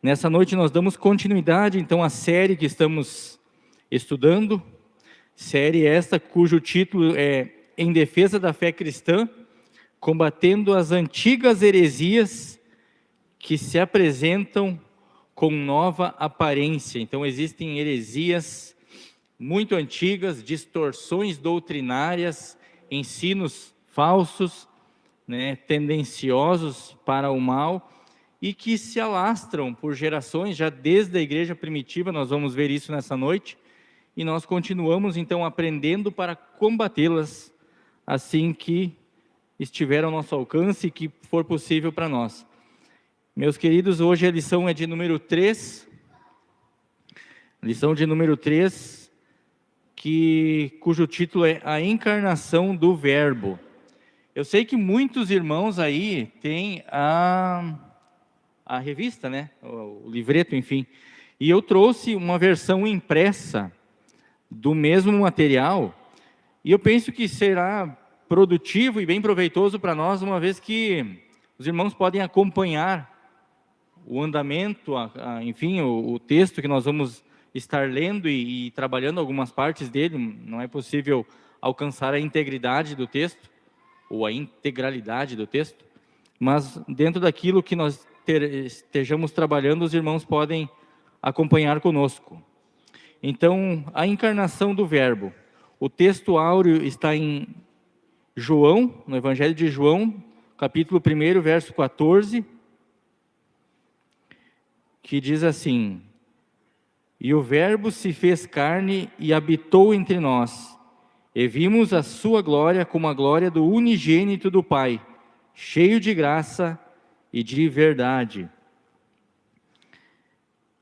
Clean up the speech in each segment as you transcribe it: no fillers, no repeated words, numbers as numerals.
Nessa noite nós damos continuidade, então, à série que estamos estudando, série esta cujo título é Em Defesa da Fé Cristã, combatendo as antigas heresias que se apresentam com nova aparência. Então, existem heresias muito antigas, distorções doutrinárias, ensinos falsos, tendenciosos para o mal, e que se alastram por gerações, já desde a igreja primitiva. Nós vamos ver isso nessa noite, e nós continuamos então aprendendo para combatê-las, assim que estiver ao nosso alcance e que for possível para nós. Meus queridos, hoje a lição é de número 3, lição de número 3, cujo título é A Encarnação do Verbo. Eu sei que muitos irmãos aí têm a revista, o livreto, enfim, e eu trouxe uma versão impressa do mesmo material, e eu penso que será produtivo e bem proveitoso para nós, uma vez que os irmãos podem acompanhar o andamento, enfim, o texto que nós vamos estar lendo e trabalhando algumas partes dele. Não é possível alcançar a integridade do texto, ou a integralidade do texto, mas dentro daquilo que nós estejamos trabalhando, os irmãos podem acompanhar conosco. Então, a encarnação do Verbo. O texto áureo está em João, no Evangelho de João, capítulo 1, verso 14, que diz assim: E o Verbo se fez carne e habitou entre nós, e vimos a sua glória como a glória do unigênito do Pai, cheio de graça e de verdade.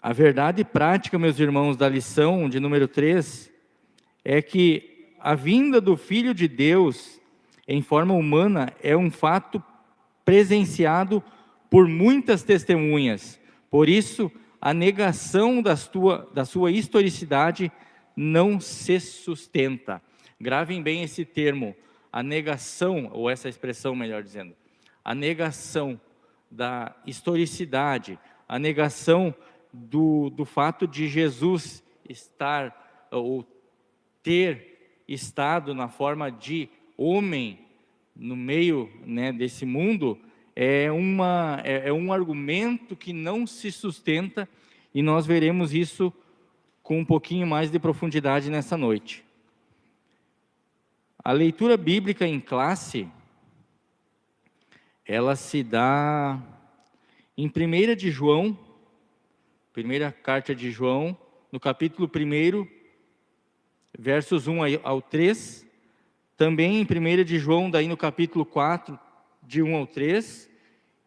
A verdade prática, meus irmãos, da lição de número 3, é que a vinda do Filho de Deus em forma humana é um fato presenciado por muitas testemunhas. Por isso, a negação da sua historicidade não se sustenta. Gravem bem esse termo, a negação, ou essa expressão, melhor dizendo, a negação da historicidade, a negação do fato de Jesus estar, ou ter estado na forma de homem no meio desse mundo, é um argumento que não se sustenta, e nós veremos isso com um pouquinho mais de profundidade nessa noite. A leitura bíblica em classe, ela se dá em 1 de João, primeira carta de João, no capítulo 1, versos 1 ao 3, também em 1 de João, daí no capítulo 4, de 1 ao 3,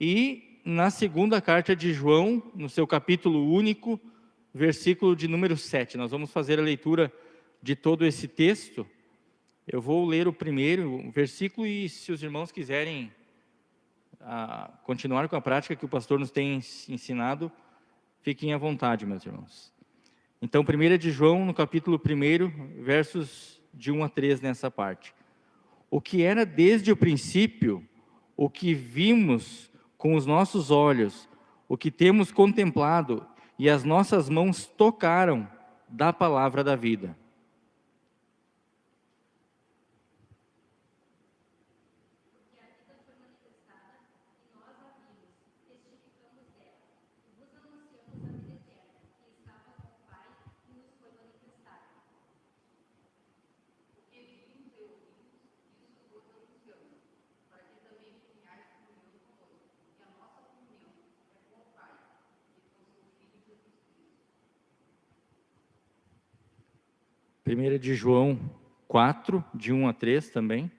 e na segunda carta de João, no seu capítulo único, versículo de número 7. Nós vamos fazer a leitura de todo esse texto. Eu vou ler o primeiro versículo, e se os irmãos quiserem continuar com a prática que o pastor nos tem ensinado, fiquem à vontade, meus irmãos. Então, 1 de João, no capítulo 1, versos de 1 a 3, nessa parte. O que era desde o princípio, o que vimos com os nossos olhos, o que temos contemplado e as nossas mãos tocaram da palavra da vida. Primeira de João 4, de 1 a 3 também.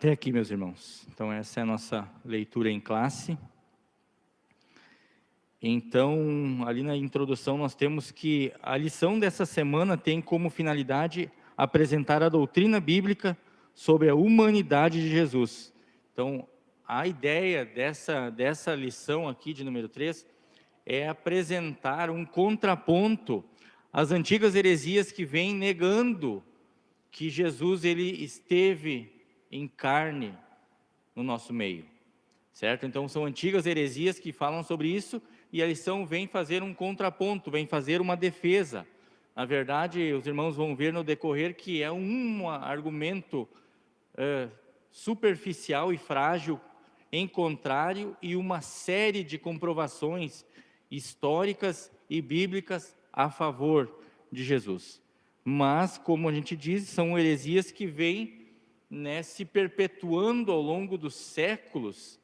Até aqui, meus irmãos. Então, essa é a nossa leitura em classe. Então, ali na introdução, nós temos que a lição dessa semana tem como finalidade apresentar a doutrina bíblica sobre a humanidade de Jesus. Então, a ideia dessa lição aqui de número 3 é apresentar um contraponto às antigas heresias que vêm negando que Jesus ele esteve em carne no nosso meio, certo? Então, são antigas heresias que falam sobre isso, e a lição vem fazer um contraponto, vem fazer uma defesa. Na verdade, os irmãos vão ver no decorrer que é um argumento superficial e frágil em contrário, e uma série de comprovações históricas e bíblicas a favor de Jesus. Mas, como a gente diz, são heresias que vêm, né, se perpetuando ao longo dos séculos,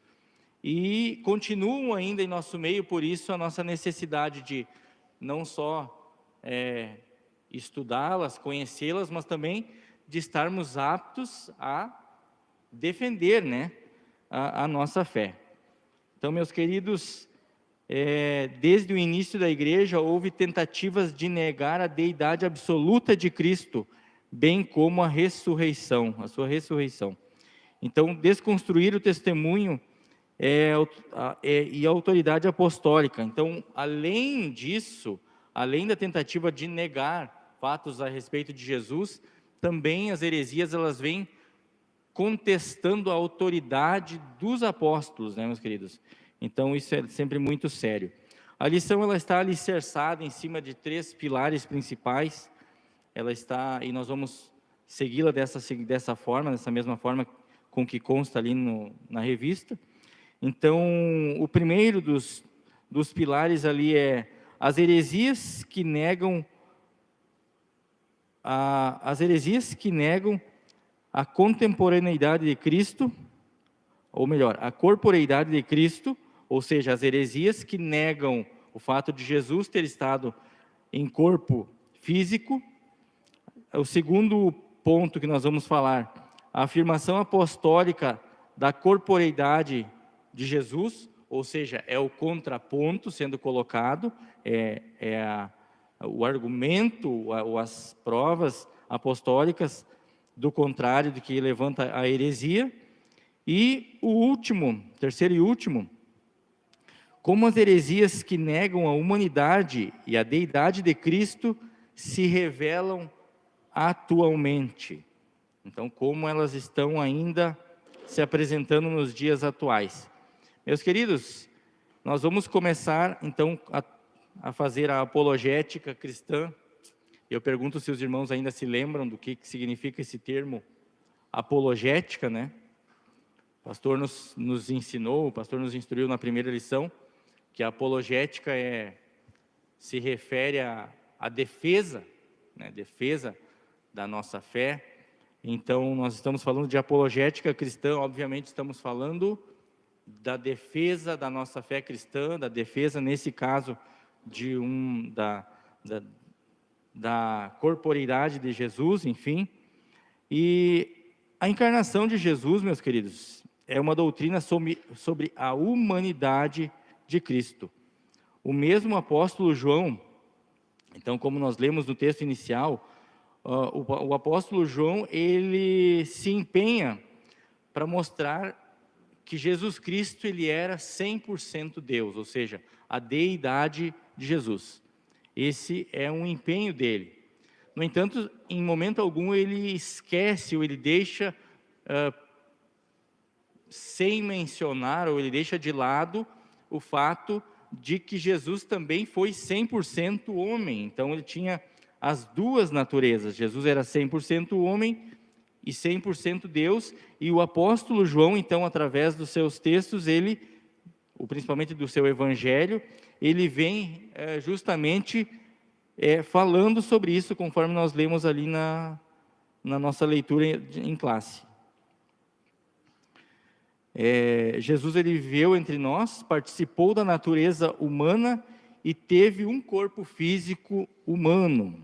e continuam ainda em nosso meio. Por isso a nossa necessidade de não só estudá-las, conhecê-las, mas também de estarmos aptos a defender, né, a nossa fé. Então, meus queridos, desde o início da igreja houve tentativas de negar a deidade absoluta de Cristo, bem como a sua ressurreição. Então, desconstruir o testemunho e a autoridade apostólica. Então, além disso, além da tentativa de negar fatos a respeito de Jesus, também as heresias elas vêm contestando a autoridade dos apóstolos, né, meus queridos? Então, isso é sempre muito sério. A lição ela está alicerçada em cima de 3 pilares principais. Ela está, e nós vamos segui-la dessa forma, dessa mesma forma com que consta ali na revista. Então, o primeiro dos pilares ali é as heresias que negam a contemporaneidade de Cristo, ou melhor, a corporeidade de Cristo, ou seja, as heresias que negam o fato de Jesus ter estado em corpo físico. O segundo ponto que nós vamos falar, a afirmação apostólica da corporeidade de Jesus, ou seja, é o contraponto sendo colocado, o argumento, ou as provas apostólicas do contrário, do que levanta a heresia. E o último, terceiro e último, como as heresias que negam a humanidade e a deidade de Cristo se revelam atualmente. Então, como elas estão ainda se apresentando nos dias atuais. Meus queridos, nós vamos começar então a fazer a apologética cristã. Eu pergunto se os irmãos ainda se lembram do que significa esse termo apologética, né? O pastor nos ensinou, o pastor nos instruiu na primeira lição, que a apologética se refere à defesa, né? Defesa da nossa fé. Então, nós estamos falando de apologética cristã, obviamente estamos falando da defesa da nossa fé cristã, da defesa, nesse caso, da corporeidade de Jesus, enfim. E a encarnação de Jesus, meus queridos, é uma doutrina sobre a humanidade de Cristo. O mesmo apóstolo João, então, como nós lemos no texto inicial, o apóstolo João, ele se empenha para mostrar que Jesus Cristo, ele era 100% Deus, ou seja, a deidade de Jesus. Esse é um empenho dele. No entanto, em momento algum ele esquece, ou ele deixa sem mencionar, ou ele deixa de lado o fato de que Jesus também foi 100% homem. Então ele tinha as duas naturezas. Jesus era 100% homem e 100% Deus, e o apóstolo João, então, através dos seus textos, principalmente do seu evangelho, ele vem justamente falando sobre isso, conforme nós lemos ali na nossa leitura em classe. Jesus, ele viveu entre nós, participou da natureza humana e teve um corpo físico humano.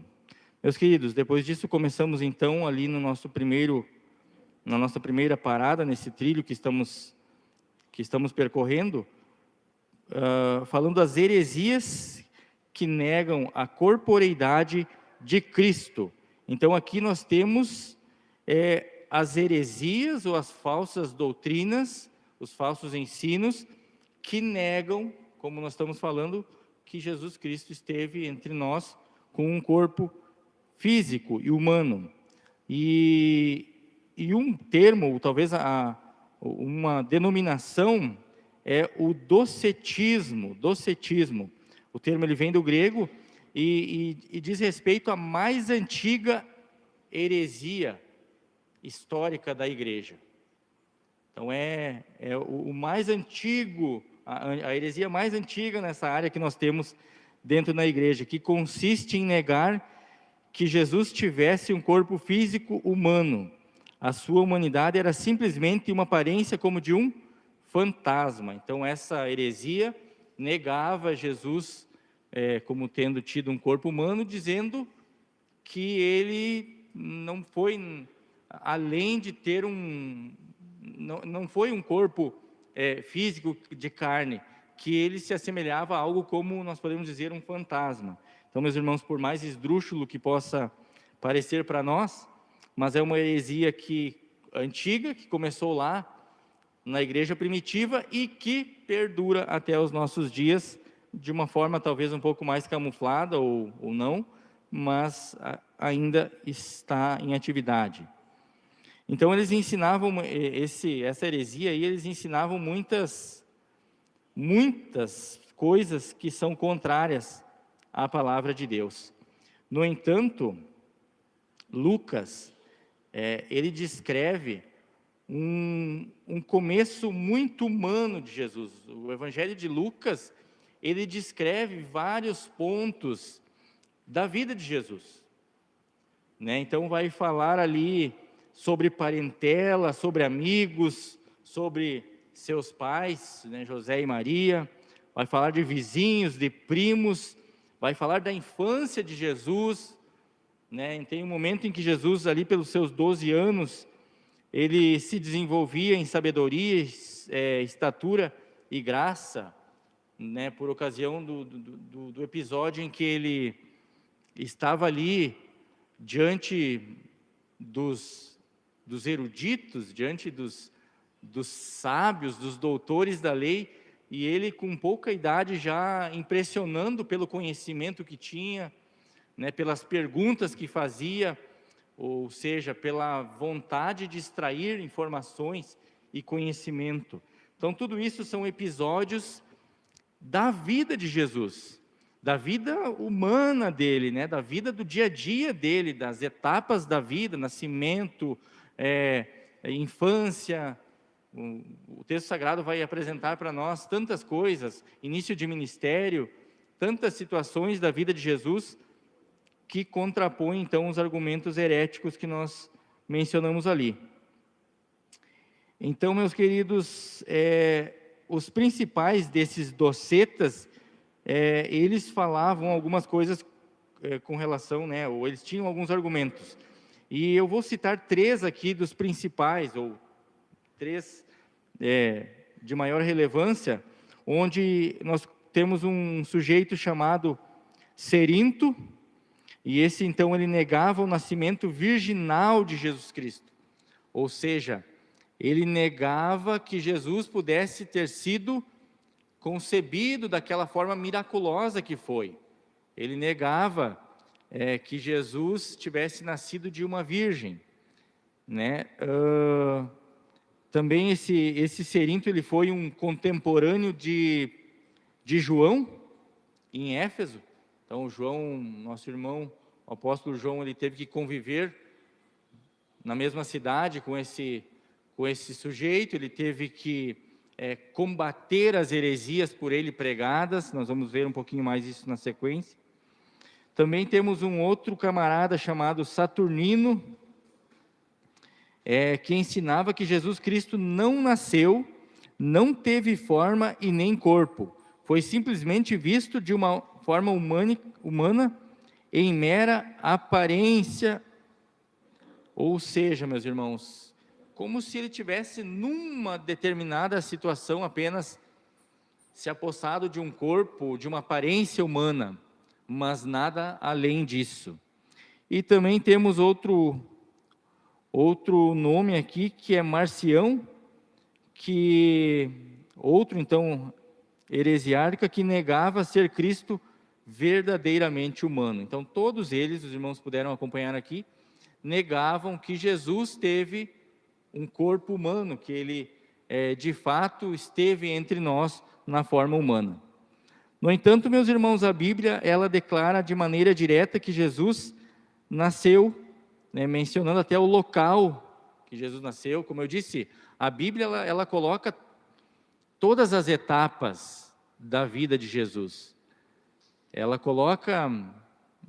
Meus queridos, depois disso começamos então ali no nosso primeiro na nossa primeira parada, nesse trilho que estamos percorrendo, falando das heresias que negam a corporeidade de Cristo. Então, aqui nós temos as heresias ou as falsas doutrinas, os falsos ensinos, que negam, como nós estamos falando, que Jesus Cristo esteve entre nós com um corpo físico e humano. E um termo, ou talvez uma denominação, é o docetismo. O termo ele vem do grego e diz respeito à mais antiga heresia histórica da igreja. Então é o mais antigo, a heresia mais antiga nessa área que nós temos dentro da igreja, que consiste em negar que Jesus tivesse um corpo físico humano. A sua humanidade era simplesmente uma aparência como de um fantasma. Então essa heresia negava Jesus como tendo tido um corpo humano, dizendo que ele não foi, além de ter não foi um corpo físico de carne, que ele se assemelhava a algo como nós podemos dizer um fantasma. Então, meus irmãos, por mais esdrúxulo que possa parecer para nós, mas é uma heresia antiga, que começou lá na igreja primitiva e que perdura até os nossos dias, de uma forma talvez um pouco mais camuflada ou não, mas ainda está em atividade. Então eles ensinavam essa heresia aí, eles ensinavam muitas coisas que são contrárias à palavra de Deus. No entanto, Lucas, ele descreve um começo muito humano de Jesus. O Evangelho de Lucas, ele descreve vários pontos da vida de Jesus, né? Então vai falar ali sobre parentela, sobre amigos, sobre seus pais, né, José e Maria, vai falar de vizinhos, de primos, vai falar da infância de Jesus, né? Tem um momento em que Jesus, ali pelos seus 12 anos, ele se desenvolvia em sabedoria, estatura e graça, né, por ocasião do episódio em que ele estava ali diante dos eruditos, diante dos sábios, dos doutores da lei, e ele com pouca idade já impressionando pelo conhecimento que tinha, né, pelas perguntas que fazia, ou seja, pela vontade de extrair informações e conhecimento. Então tudo isso são episódios da vida de Jesus, da vida humana dele, né, da vida do dia a dia dele, das etapas da vida, nascimento, infância. O texto sagrado vai apresentar para nós tantas coisas, início de ministério, tantas situações da vida de Jesus, que contrapõem então os argumentos heréticos que nós mencionamos ali. Então, meus queridos, os principais desses docetas, eles falavam algumas coisas com relação, né, ou eles tinham alguns argumentos. E eu vou citar 3 aqui dos principais, ou 3 de maior relevância, onde nós temos um sujeito chamado Cerinto, e esse então ele negava o nascimento virginal de Jesus Cristo. Ou seja, ele negava que Jesus pudesse ter sido concebido daquela forma miraculosa que foi. Ele negava que Jesus tivesse nascido de uma virgem, né? Também esse Cerinto, ele foi um contemporâneo de João, em Éfeso. Então, João, nosso irmão, o apóstolo João, ele teve que conviver na mesma cidade com esse sujeito, ele teve que combater as heresias por ele pregadas. Nós vamos ver um pouquinho mais isso na sequência. Também temos um outro camarada chamado Saturnino, que ensinava que Jesus Cristo não nasceu, não teve forma e nem corpo, foi simplesmente visto de uma forma humana em mera aparência. Ou seja, meus irmãos, como se ele tivesse numa determinada situação apenas se apossado de um corpo, de uma aparência humana, mas nada além disso. E também temos outro nome aqui, que é Marcião, que outro então heresiarca, que negava ser Cristo verdadeiramente humano. Então todos eles, os irmãos puderam acompanhar aqui, negavam que Jesus teve um corpo humano, que ele de fato esteve entre nós na forma humana. No entanto, meus irmãos, a Bíblia ela declara de maneira direta que Jesus nasceu, mencionando até o local que Jesus nasceu. Como eu disse, a Bíblia ela coloca todas as etapas da vida de Jesus. Ela coloca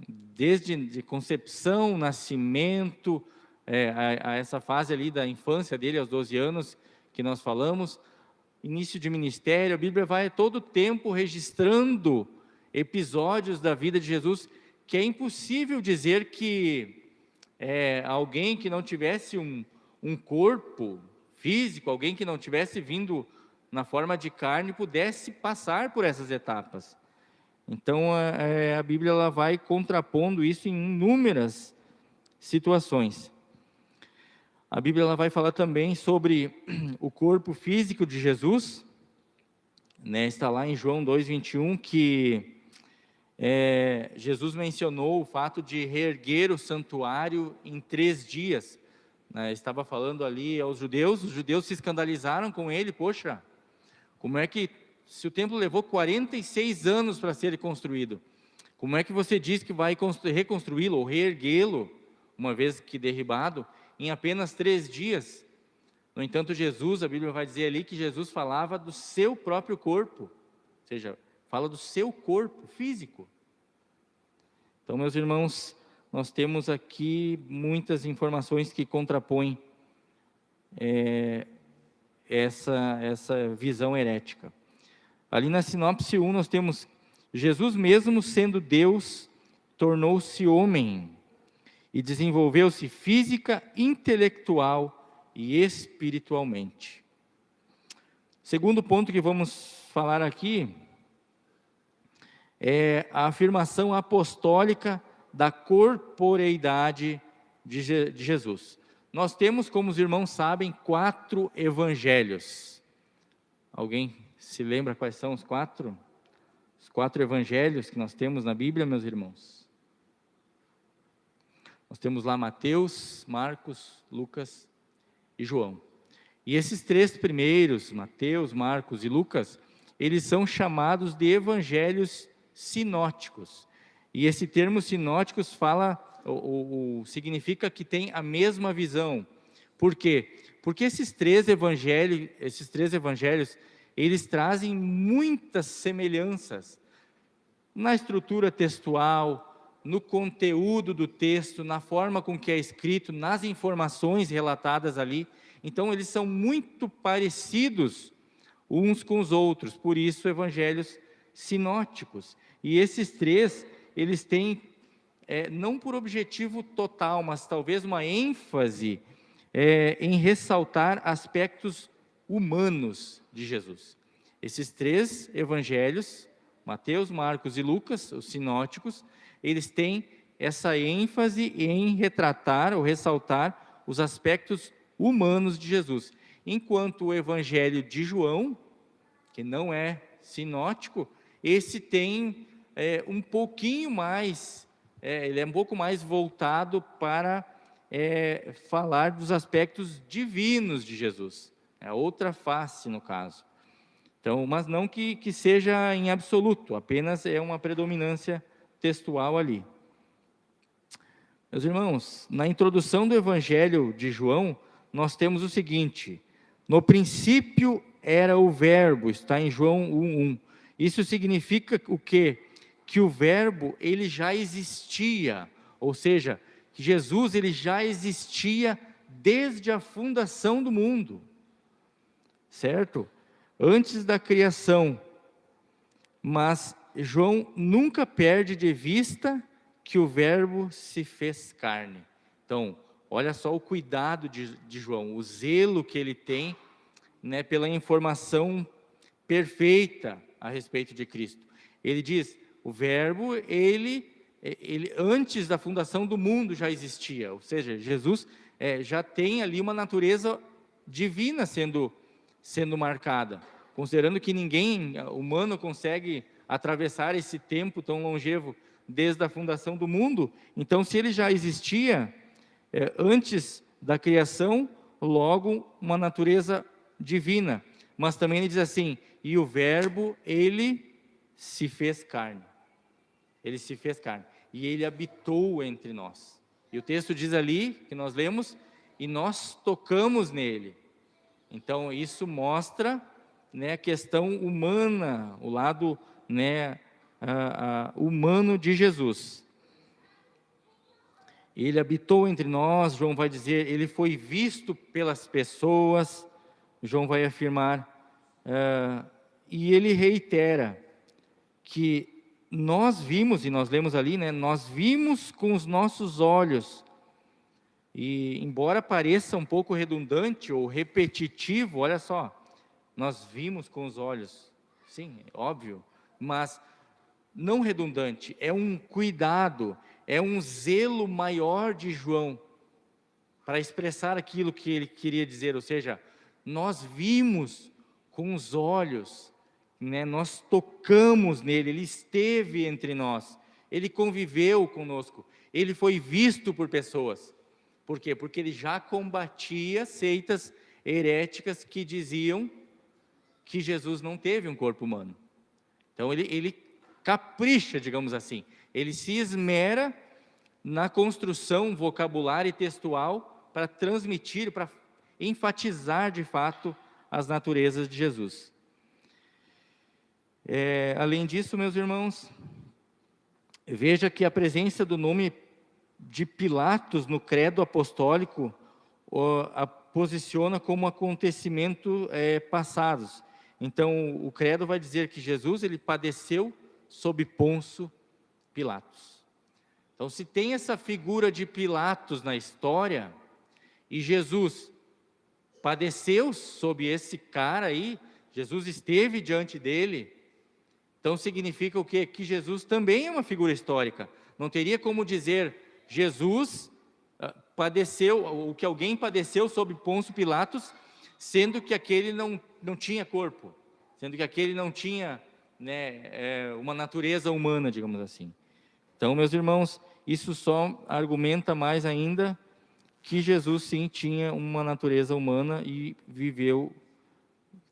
desde de concepção, nascimento, a essa fase ali da infância dele, aos 12 anos, que nós falamos, início de ministério. A Bíblia vai todo o tempo registrando episódios da vida de Jesus, que é impossível dizer que alguém que não tivesse um corpo físico, alguém que não tivesse vindo na forma de carne, pudesse passar por essas etapas. Então, a Bíblia ela vai contrapondo isso em inúmeras situações. A Bíblia ela vai falar também sobre o corpo físico de Jesus, está lá em João 2,21, que Jesus mencionou o fato de reerguer o santuário em 3 dias. Estava falando ali aos judeus, os judeus se escandalizaram com ele. Poxa, como é que, se o templo levou 46 anos para ser construído, como é que você diz que vai reconstruí-lo ou reerguê-lo, uma vez que derribado, em apenas 3 dias? No entanto, Jesus, a Bíblia vai dizer ali que Jesus falava do seu próprio corpo, ou seja, fala do seu corpo físico. Então, meus irmãos, nós temos aqui muitas informações que contrapõem essa visão herética. Ali na sinopse 1 nós temos: Jesus mesmo sendo Deus, tornou-se homem e desenvolveu-se física, intelectual e espiritualmente. Segundo ponto que vamos falar aqui é a afirmação apostólica da corporeidade de Jesus. Nós temos, como os irmãos sabem, 4 evangelhos. Alguém se lembra quais são os 4? Os 4 evangelhos que nós temos na Bíblia, meus irmãos? Nós temos lá Mateus, Marcos, Lucas e João. E esses 3 primeiros, Mateus, Marcos e Lucas, eles são chamados de evangelhos sinóticos. E esse termo sinóticos significa que tem a mesma visão. Por quê? Porque esses três evangelhos, eles trazem muitas semelhanças na estrutura textual, no conteúdo do texto, na forma com que é escrito, nas informações relatadas ali. Então, eles são muito parecidos uns com os outros, por isso evangelhos sinóticos. E esses 3, eles têm, não por objetivo total, mas talvez uma ênfase em ressaltar aspectos humanos de Jesus. Esses 3 evangelhos, Mateus, Marcos e Lucas, os sinóticos, eles têm essa ênfase em retratar ou ressaltar os aspectos humanos de Jesus. Enquanto o evangelho de João, que não é sinótico, esse tem um pouquinho mais, ele é um pouco mais voltado para falar dos aspectos divinos de Jesus. É outra face, no caso. Então, mas não que seja em absoluto, apenas é uma predominância textual ali. Meus irmãos, na introdução do Evangelho de João, nós temos o seguinte: no princípio era o verbo, está em João 1:1. Isso significa o quê? Que o verbo, ele já existia, ou seja, que Jesus, ele já existia desde a fundação do mundo, certo? Antes da criação. Mas João nunca perde de vista que o verbo se fez carne. Então, olha só o cuidado de João, o zelo que ele tem, né, pela informação perfeita a respeito de Cristo. Ele diz, o verbo, ele antes da fundação do mundo já existia, ou seja, Jesus já tem ali uma natureza divina sendo marcada, considerando que ninguém humano consegue atravessar esse tempo tão longevo desde a fundação do mundo. Então, se ele já existia antes da criação, logo uma natureza divina. Mas também ele diz assim, e o verbo, ele se fez carne. Ele se fez carne. E ele habitou entre nós. E o texto diz ali, que nós lemos, e nós tocamos nele. Então, isso mostra, né, a questão humana, o lado, né, humano de Jesus. Ele habitou entre nós, João vai dizer, ele foi visto pelas pessoas, João vai afirmar, e ele reitera que nós vimos, e nós lemos ali, né, nós vimos com os nossos olhos, e embora pareça um pouco redundante ou repetitivo, olha só, nós vimos com os olhos, sim, é óbvio, mas não redundante, é um cuidado, é um zelo maior de João, para expressar aquilo que ele queria dizer, ou seja, nós vimos com os olhos, né, nós tocamos nele, ele esteve entre nós, ele conviveu conosco, ele foi visto por pessoas. Por quê? Porque ele já combatia seitas heréticas que diziam que Jesus não teve um corpo humano. Então ele capricha, digamos assim, ele se esmera na construção vocabular e textual para transmitir, para enfatizar de fato as naturezas de Jesus. Além disso, meus irmãos, veja que a presença do nome de Pilatos no credo apostólico a posiciona como acontecimento passados. Então, o credo vai dizer que Jesus ele padeceu sob Pôncio Pilatos. Então, se tem essa figura de Pilatos na história, e Jesus padeceu sob esse cara aí, Jesus esteve diante dele, então significa o quê? Que Jesus também é uma figura histórica. Não teria como dizer, Jesus padeceu, o que alguém padeceu sob Pôncio Pilatos, sendo que aquele não tinha corpo, sendo que aquele não tinha, né, uma natureza humana, digamos assim. Então, meus irmãos, isso só argumenta mais ainda que Jesus sim tinha uma natureza humana e viveu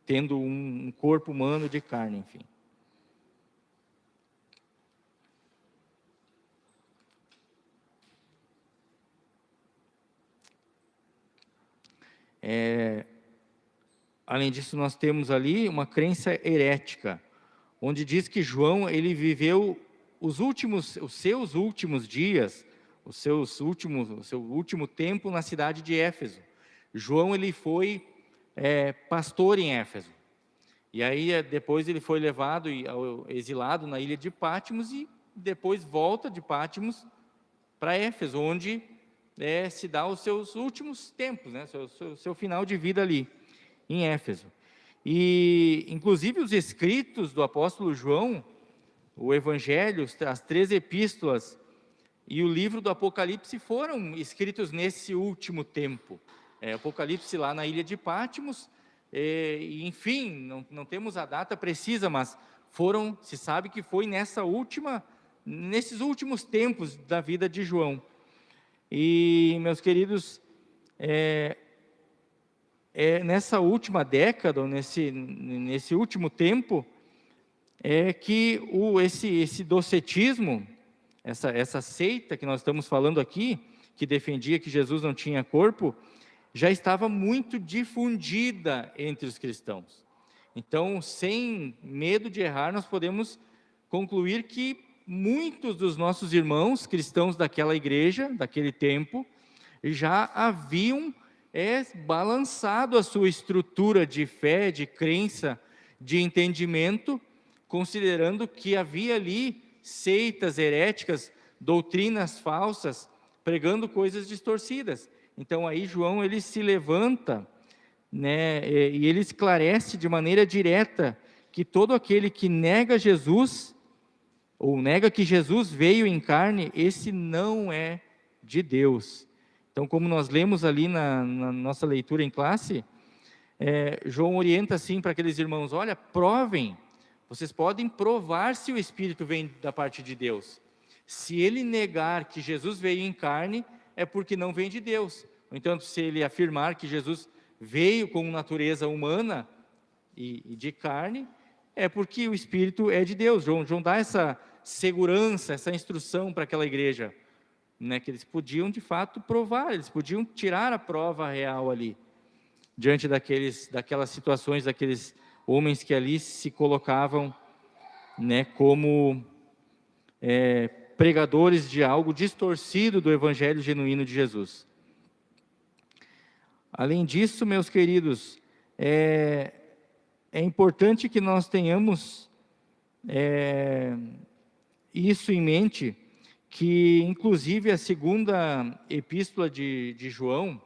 tendo um corpo humano de carne, enfim. Além disso, nós temos ali uma crença herética, onde diz que João ele viveu os seus últimos dias, o seu último tempo na cidade de Éfeso. João ele foi pastor em Éfeso. E aí depois ele foi levado e exilado na ilha de Patmos e depois volta de Patmos para Éfeso, onde se dá os seus últimos tempos, né, seu final de vida ali, em Éfeso. E, inclusive, os escritos do apóstolo João, o Evangelho, as 3 epístolas e o livro do Apocalipse foram escritos nesse último tempo. Apocalipse lá na ilha de Patmos, enfim, não temos a data precisa, mas se sabe que foi nesses últimos tempos da vida de João. E, meus queridos, nessa última década, nesse último tempo, que esse docetismo, essa seita que nós estamos falando aqui, que defendia que Jesus não tinha corpo, já estava muito difundida entre os cristãos. Então, sem medo de errar, nós podemos concluir que muitos dos nossos irmãos cristãos daquela igreja, daquele tempo, já haviam balançado a sua estrutura de fé, de crença, de entendimento, considerando que havia ali seitas heréticas, doutrinas falsas, pregando coisas distorcidas. Então aí João ele se levanta, né, e ele esclarece de maneira direta que todo aquele que nega Jesus, ou nega que Jesus veio em carne, esse não é de Deus. Então, como nós lemos ali na nossa leitura em classe, João orienta assim para aqueles irmãos: olha, provem, vocês podem provar se o Espírito vem da parte de Deus. Se ele negar que Jesus veio em carne, é porque não vem de Deus. No entanto, se ele afirmar que Jesus veio com natureza humana e de carne, é porque o Espírito é de Deus. João dá essa segurança, essa instrução para aquela igreja, né, que eles podiam de fato provar, eles podiam tirar a prova real ali, diante daquelas situações, daqueles homens que ali se colocavam, né, como pregadores de algo distorcido do evangelho genuíno de Jesus. Além disso, meus queridos, é importante que nós tenhamos isso em mente, que inclusive a segunda epístola de João,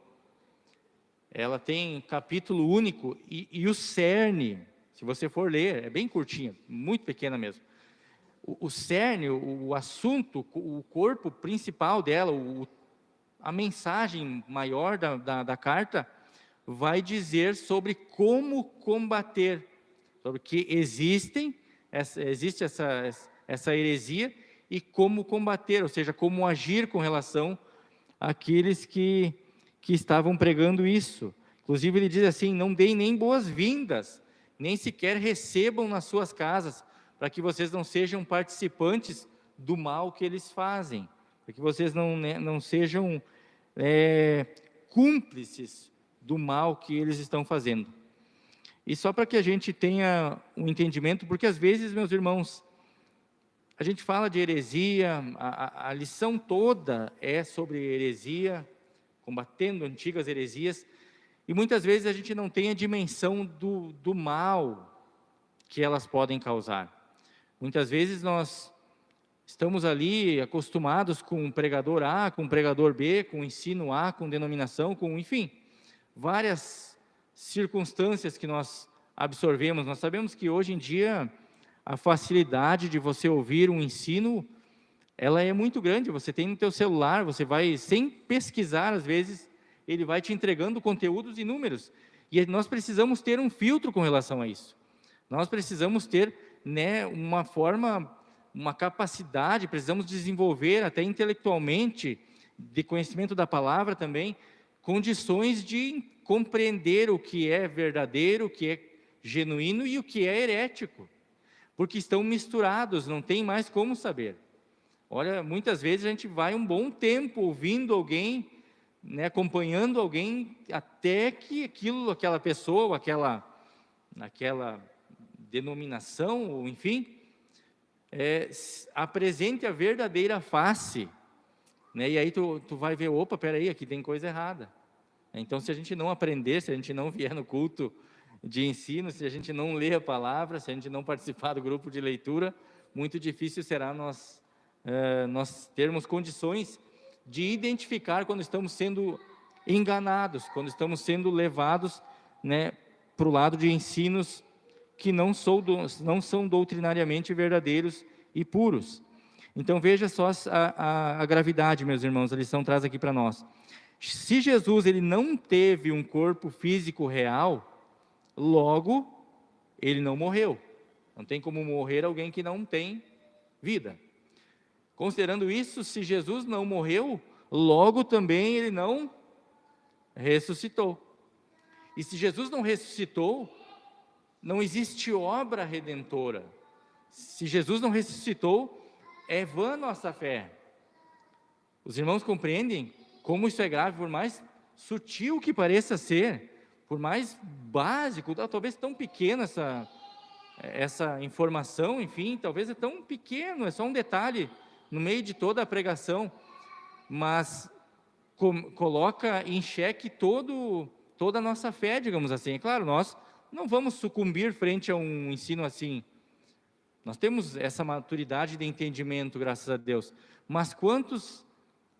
ela tem capítulo único, e o cerne, se você for ler, é bem curtinha, muito pequena mesmo. O cerne, o assunto, o corpo principal dela, a mensagem maior da carta, vai dizer sobre como combater, sobre que existe essa heresia e como combater, ou seja, como agir com relação àqueles que estavam pregando isso. Inclusive ele diz assim: não deem nem boas-vindas, nem sequer recebam nas suas casas, para que vocês não sejam participantes do mal que eles fazem, para que vocês não sejam cúmplices do mal que eles estão fazendo. E só para que a gente tenha um entendimento, porque às vezes, meus irmãos, a gente fala de heresia, a lição toda é sobre heresia, combatendo antigas heresias, e muitas vezes a gente não tem a dimensão do mal que elas podem causar. Muitas vezes nós estamos ali acostumados com um pregador A, com um pregador B, com ensino A, com denominação, enfim, várias circunstâncias que nós absorvemos. Nós sabemos que hoje em dia a facilidade de você ouvir um ensino, ela é muito grande. Você tem no teu celular, você vai, sem pesquisar às vezes, ele vai te entregando conteúdos inúmeros. E nós precisamos ter um filtro com relação a isso. Nós precisamos ter, né, uma capacidade, precisamos desenvolver até intelectualmente, de conhecimento da palavra também, condições de compreender o que é verdadeiro, o que é genuíno e o que é herético, porque estão misturados, não tem mais como saber. Olha, muitas vezes a gente vai um bom tempo ouvindo alguém, né, acompanhando alguém, até que aquela pessoa, aquela denominação, ou enfim, apresente a verdadeira face, né? E aí tu vai ver, opa, peraí, aqui tem coisa errada. Então, se a gente não aprender, se a gente não vier no culto de ensino, se a gente não ler a palavra, se a gente não participar do grupo de leitura, muito difícil será nós termos condições de identificar quando estamos sendo enganados, quando estamos sendo levados, né, para o lado de ensinos que não são doutrinariamente verdadeiros e puros. Então veja só a gravidade, meus irmãos, a lição traz aqui para nós. Se Jesus ele não teve um corpo físico real, logo ele não morreu. Não tem como morrer alguém que não tem vida. Considerando isso, se Jesus não morreu, logo também ele não ressuscitou. E se Jesus não ressuscitou, não existe obra redentora. Se Jesus não ressuscitou, é vã nossa fé. Os irmãos compreendem como isso é grave, por mais sutil que pareça ser, por mais básico, talvez tão pequena essa informação, enfim, talvez é tão pequeno, é só um detalhe no meio de toda a pregação, mas coloca em xeque toda a nossa fé, digamos assim. É claro, nós não vamos sucumbir frente a um ensino assim. Nós temos essa maturidade de entendimento, graças a Deus. Mas quantos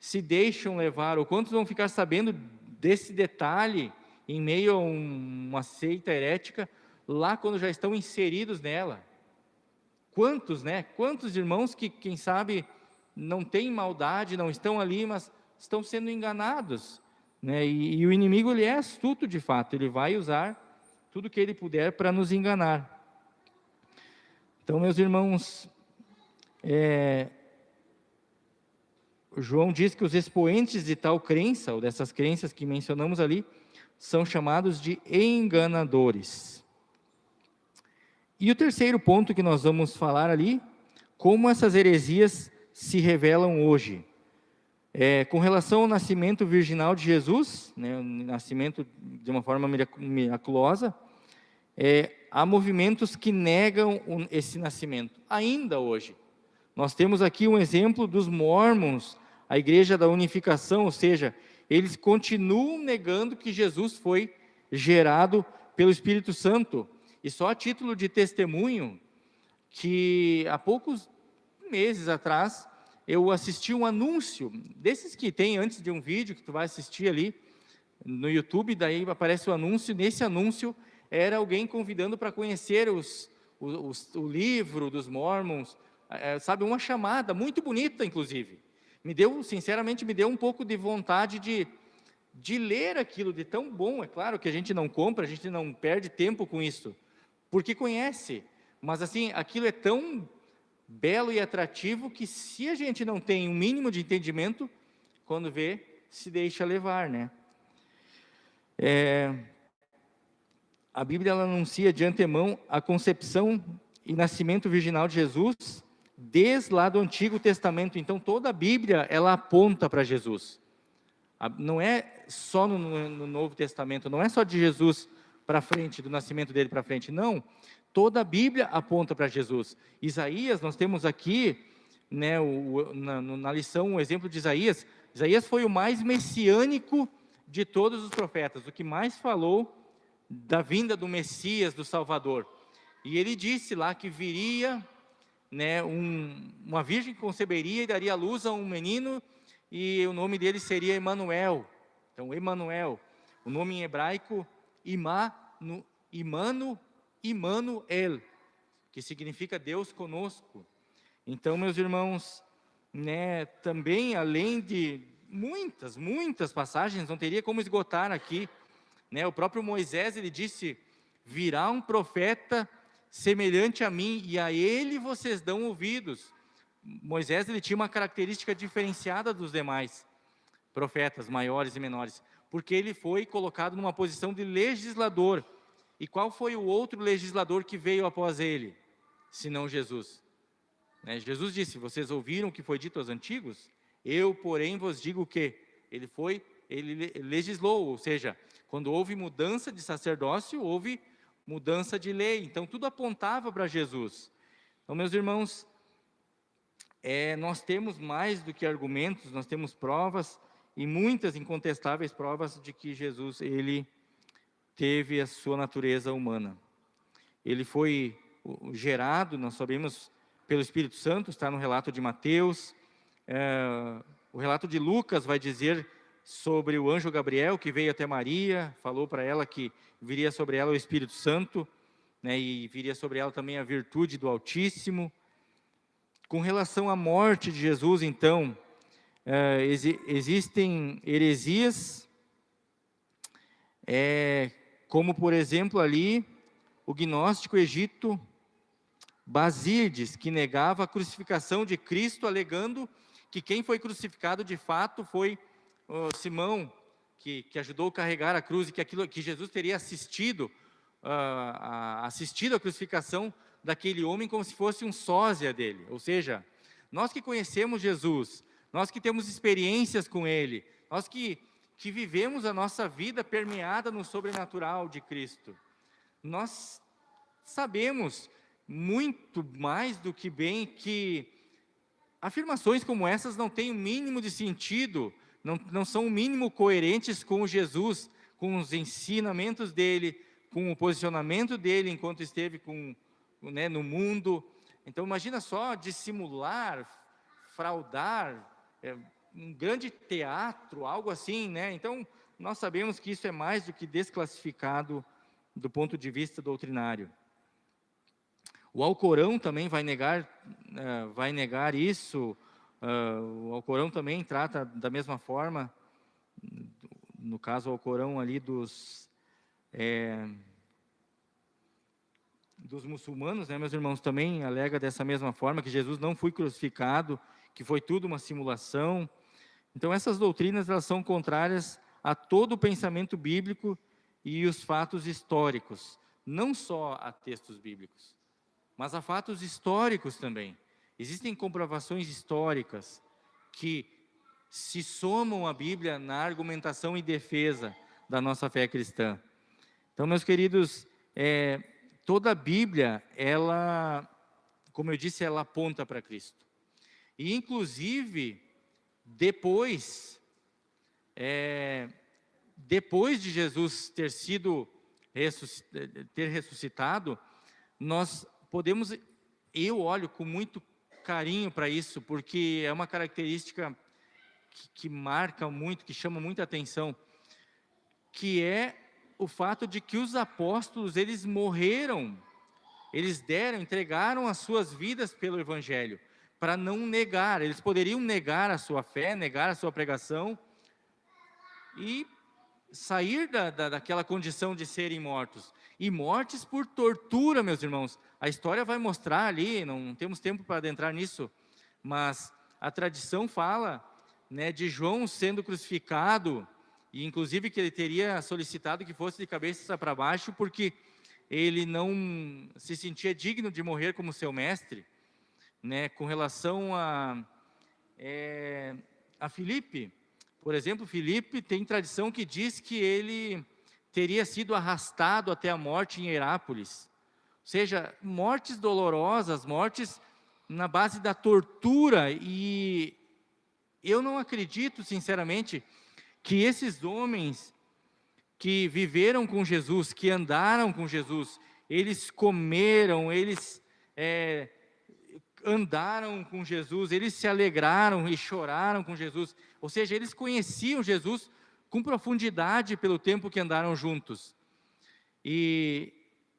se deixam levar, ou quantos vão ficar sabendo desse detalhe em meio a uma seita herética, lá quando já estão inseridos nela. Quantos, né? Quantos irmãos que, quem sabe, não têm maldade, não estão ali, mas estão sendo enganados, né? E o inimigo, ele é astuto de fato, ele vai usar tudo que ele puder para nos enganar. Então, meus irmãos, João diz que os expoentes de tal crença, ou dessas crenças que mencionamos ali, são chamados de enganadores. E o terceiro ponto que nós vamos falar ali, como essas heresias se revelam hoje. Com relação ao nascimento virginal de Jesus, né, o nascimento de uma forma miraculosa, há movimentos que negam esse nascimento, ainda hoje. Nós temos aqui um exemplo dos Mórmons, a Igreja da Unificação, ou seja, eles continuam negando que Jesus foi gerado pelo Espírito Santo. E só a título de testemunho, que há poucos meses atrás, eu assisti um anúncio, desses que tem antes de um vídeo, que tu vai assistir ali no YouTube, daí aparece o anúncio, nesse anúncio era alguém convidando para conhecer o livro dos Mórmons, sabe, uma chamada muito bonita, inclusive. Sinceramente, me deu um pouco de vontade de ler aquilo, de tão bom. É claro que a gente não compra, a gente não perde tempo com isso, porque conhece, mas assim, aquilo é tão belo e atrativo que se a gente não tem um mínimo de entendimento, quando vê, se deixa levar, né? A Bíblia, ela anuncia de antemão a concepção e nascimento virginal de Jesus, desde lá do Antigo Testamento. Então, toda a Bíblia, ela aponta para Jesus. Não é só no Novo Testamento, não é só de Jesus para frente, do nascimento dele para frente, não. Toda a Bíblia aponta para Jesus. Isaías, nós temos aqui, né, na lição, o exemplo de Isaías. Isaías foi o mais messiânico de todos os profetas, o que mais falou da vinda do Messias, do Salvador. E ele disse lá que viria, né, uma virgem conceberia e daria luz a um menino, e o nome dele seria Emanuel. Então, Emanuel, o nome em hebraico, Immanuel, que significa Deus conosco. Então, meus irmãos, né, também, além de muitas passagens, não teria como esgotar aqui, né, o próprio Moisés, ele disse: virá um profeta semelhante a mim, e a ele vocês dão ouvidos. Moisés, ele tinha uma característica diferenciada dos demais profetas, maiores e menores, porque ele foi colocado numa posição de legislador. E qual foi o outro legislador que veio após ele, senão Jesus? Jesus disse: vocês ouviram o que foi dito aos antigos? Eu, porém, vos digo que ele legislou, ou seja, quando houve mudança de sacerdócio, houve mudança de lei. Então, tudo apontava para Jesus. Então, meus irmãos, nós temos mais do que argumentos, nós temos provas, e muitas incontestáveis provas de que Jesus, ele teve a sua natureza humana. Ele foi gerado, nós sabemos, pelo Espírito Santo, está no relato de Mateus. O relato de Lucas vai dizer sobre o anjo Gabriel, que veio até Maria, falou para ela que viria sobre ela o Espírito Santo, né, e viria sobre ela também a virtude do Altíssimo. Com relação à morte de Jesus, então, existem heresias, como, por exemplo, ali, o gnóstico Egito Basílides, que negava a crucificação de Cristo, alegando que quem foi crucificado de fato foi Simão, que ajudou a carregar a cruz, e que Jesus teria assistido a crucificação daquele homem como se fosse um sósia dele. Ou seja, nós que conhecemos Jesus, nós que temos experiências com Ele, nós que vivemos a nossa vida permeada no sobrenatural de Cristo, nós sabemos muito mais do que bem que afirmações como essas não têm o mínimo de sentido, não são o mínimo coerentes com Jesus, com os ensinamentos dele, com o posicionamento dele enquanto esteve no mundo. Então imagina só, dissimular, fraudar, um grande teatro, algo assim, né? Então, nós sabemos que isso é mais do que desclassificado do ponto de vista doutrinário. O Alcorão também vai negar isso. O Alcorão também trata da mesma forma, no caso, o Alcorão ali dos muçulmanos, né, meus irmãos, também alega dessa mesma forma, que Jesus não foi crucificado, que foi tudo uma simulação. Então, essas doutrinas, elas são contrárias a todo o pensamento bíblico e os fatos históricos, não só a textos bíblicos, mas a fatos históricos também. Existem comprovações históricas que se somam à Bíblia na argumentação e defesa da nossa fé cristã. Então, meus queridos, toda a Bíblia, ela, como eu disse, ela aponta para Cristo. E, inclusive, depois de Jesus ter ressuscitado, nós podemos, eu olho com muito carinho para isso, porque é uma característica que marca muito, que chama muita atenção, que é o fato de que os apóstolos, eles morreram, entregaram as suas vidas pelo Evangelho, para não negar. Eles poderiam negar a sua fé, negar a sua pregação, e sair daquela condição de serem mortos, e mortes por tortura, meus irmãos. A história vai mostrar ali, não temos tempo para adentrar nisso, mas a tradição fala, né, de João sendo crucificado, e inclusive que ele teria solicitado que fosse de cabeça para baixo, porque ele não se sentia digno de morrer como seu mestre, né? Com relação a Filipe, por exemplo, Filipe tem tradição que diz que ele teria sido arrastado até a morte em Herápolis. Ou seja, mortes dolorosas, mortes na base da tortura. E eu não acredito, sinceramente, que esses homens que viveram com Jesus, que andaram com Jesus, eles comeram, eles andaram com Jesus, eles se alegraram e choraram com Jesus. Ou seja, eles conheciam Jesus com profundidade pelo tempo que andaram juntos. E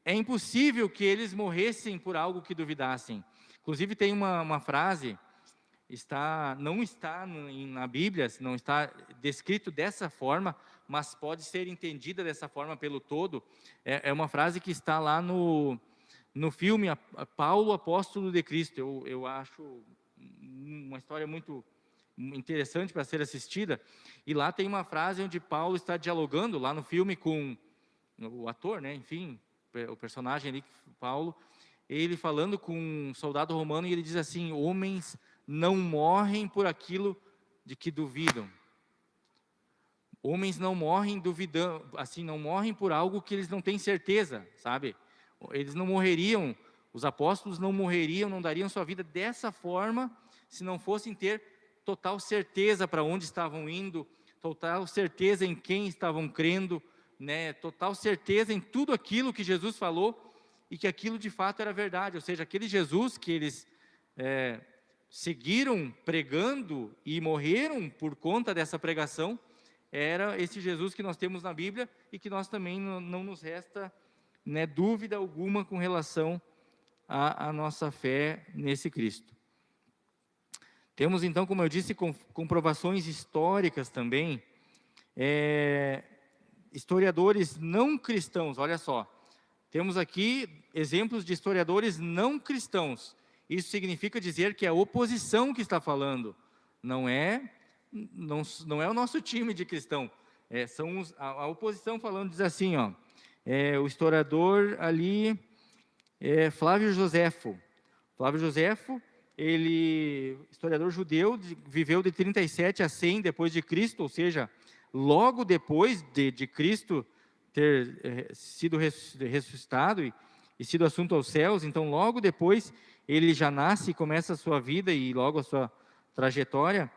é impossível que eles morressem por algo que duvidassem. Inclusive tem uma frase, não está na Bíblia, não está descrito dessa forma, mas pode ser entendida dessa forma pelo todo. É uma frase que está lá no filme Paulo, Apóstolo de Cristo. Eu acho uma história muito interessante para ser assistida. E lá tem uma frase onde Paulo está dialogando, lá no filme, com o ator, né, enfim, o personagem ali, Paulo, ele falando com um soldado romano, e ele diz assim: homens não morrem por aquilo de que duvidam. Homens não morrem duvidando, assim, não morrem por algo que eles não têm certeza, sabe? Eles não morreriam, os apóstolos não morreriam, não dariam sua vida dessa forma, se não fossem ter total certeza para onde estavam indo, total certeza em quem estavam crendo, né? Total certeza em tudo aquilo que Jesus falou, e que aquilo de fato era verdade. Ou seja, aquele Jesus que eles seguiram pregando e morreram por conta dessa pregação, era esse Jesus que nós temos na Bíblia, e que nós também não nos resta, né, dúvida alguma com relação à nossa fé nesse Cristo. Temos então, como eu disse, comprovações históricas também. Historiadores não cristãos, olha só, temos aqui exemplos de historiadores não cristãos. Isso significa dizer que é a oposição que está falando, não é o nosso time de cristão, são a oposição falando. Diz assim, o historiador ali, Flávio Joséfo. Flávio Joséfo, ele, historiador judeu, viveu de 37 a 100 depois de Cristo, ou seja, logo depois de Cristo ter sido ressuscitado e sido assunto aos céus. Então, logo depois, ele já nasce e começa a sua vida e logo a sua trajetória.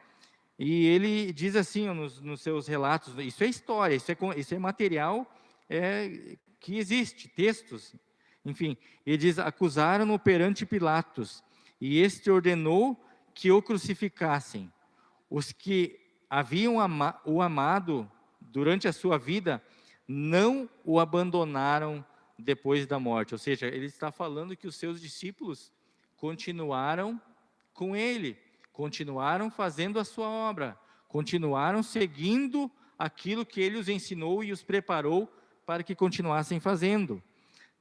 E ele diz assim, nos seus relatos, isso é história, isso é material que existe, textos, enfim. Ele diz: acusaram-no perante Pilatos, e este ordenou que o crucificassem. os que haviam o amado durante a sua vida não o abandonaram depois da morte. Ou seja, ele está falando que os seus discípulos continuaram com ele, continuaram fazendo a sua obra, continuaram seguindo aquilo que ele os ensinou e os preparou para que continuassem fazendo.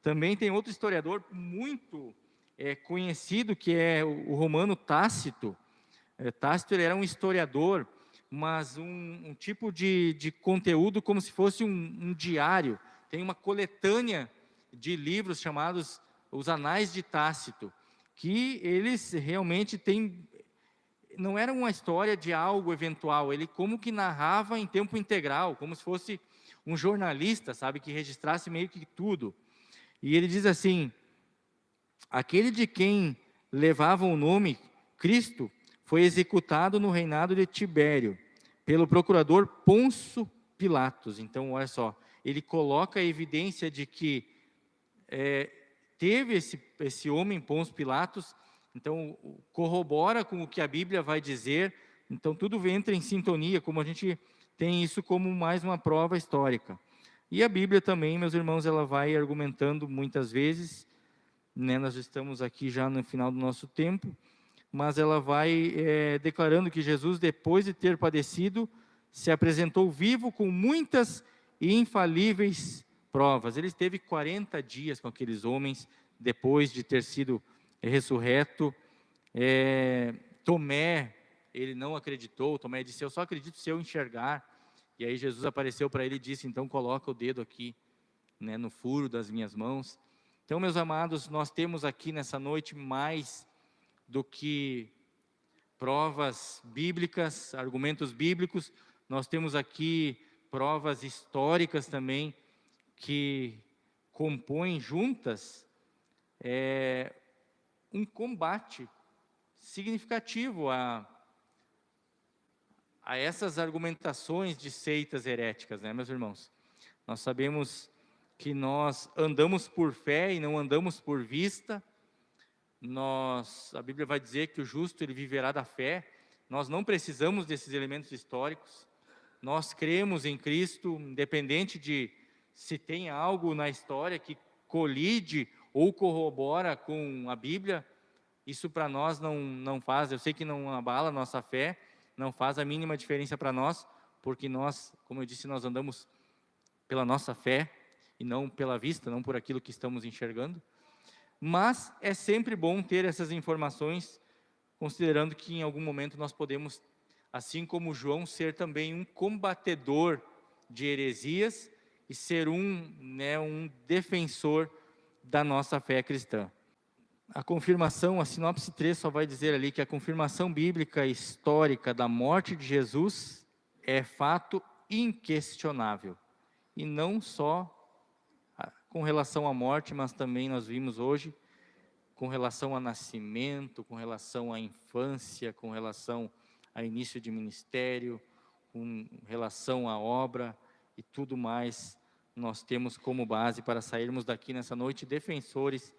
Também tem outro historiador muito conhecido, que é o romano Tácito. Tácito, ele era um historiador, mas um tipo de conteúdo como se fosse um diário. Tem uma coletânea de livros chamados Os Anais de Tácito, que eles realmente têm, não era uma história de algo eventual, ele como que narrava em tempo integral, como se fosse um jornalista, sabe, que registrasse meio que tudo. E ele diz assim: aquele de quem levava o nome Cristo foi executado no reinado de Tibério, pelo procurador Pôncio Pilatos. Então, olha só, ele coloca a evidência de que teve esse homem, Pôncio Pilatos, então corrobora com o que a Bíblia vai dizer, então tudo entra em sintonia, como a gente tem isso como mais uma prova histórica. E a Bíblia também, meus irmãos, ela vai argumentando muitas vezes, né, nós estamos aqui já no final do nosso tempo, mas ela vai declarando que Jesus, depois de ter padecido, se apresentou vivo com muitas e infalíveis provas. Ele esteve 40 dias com aqueles homens, depois de ter sido ressurreto. Tomé, ele não acreditou, Tomé disse: eu só acredito se eu enxergar. E aí Jesus apareceu para ele e disse: então coloca o dedo aqui, né, no furo das minhas mãos. Então, meus amados, nós temos aqui nessa noite mais do que provas bíblicas, argumentos bíblicos, nós temos aqui provas históricas também, que compõem juntas um combate significativo a essas argumentações de seitas heréticas, né, meus irmãos? Nós sabemos que nós andamos por fé e não andamos por vista. A Bíblia vai dizer que o justo ele viverá da fé. Nós não precisamos desses elementos históricos. Nós cremos em Cristo, independente de se tem algo na história que colide ou corrobora com a Bíblia. Isso para nós não faz, eu sei que não abala a nossa fé, não faz a mínima diferença para nós, porque nós, como eu disse, nós andamos pela nossa fé e não pela vista, não por aquilo que estamos enxergando. Mas é sempre bom ter essas informações, considerando que em algum momento nós podemos, assim como João, ser também um combatedor de heresias e ser um defensor da nossa fé cristã. A confirmação, a sinopse 3 só vai dizer ali que a confirmação bíblica histórica da morte de Jesus é fato inquestionável. E não só com relação à morte, mas também nós vimos hoje com relação ao nascimento, com relação à infância, com relação ao início de ministério, com relação à obra e tudo mais, nós temos como base para sairmos daqui nessa noite defensores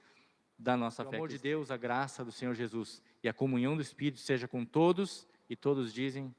da nossa fé. O amor de Deus, a graça do Senhor Jesus e a comunhão do Espírito seja com todos, e todos dizem...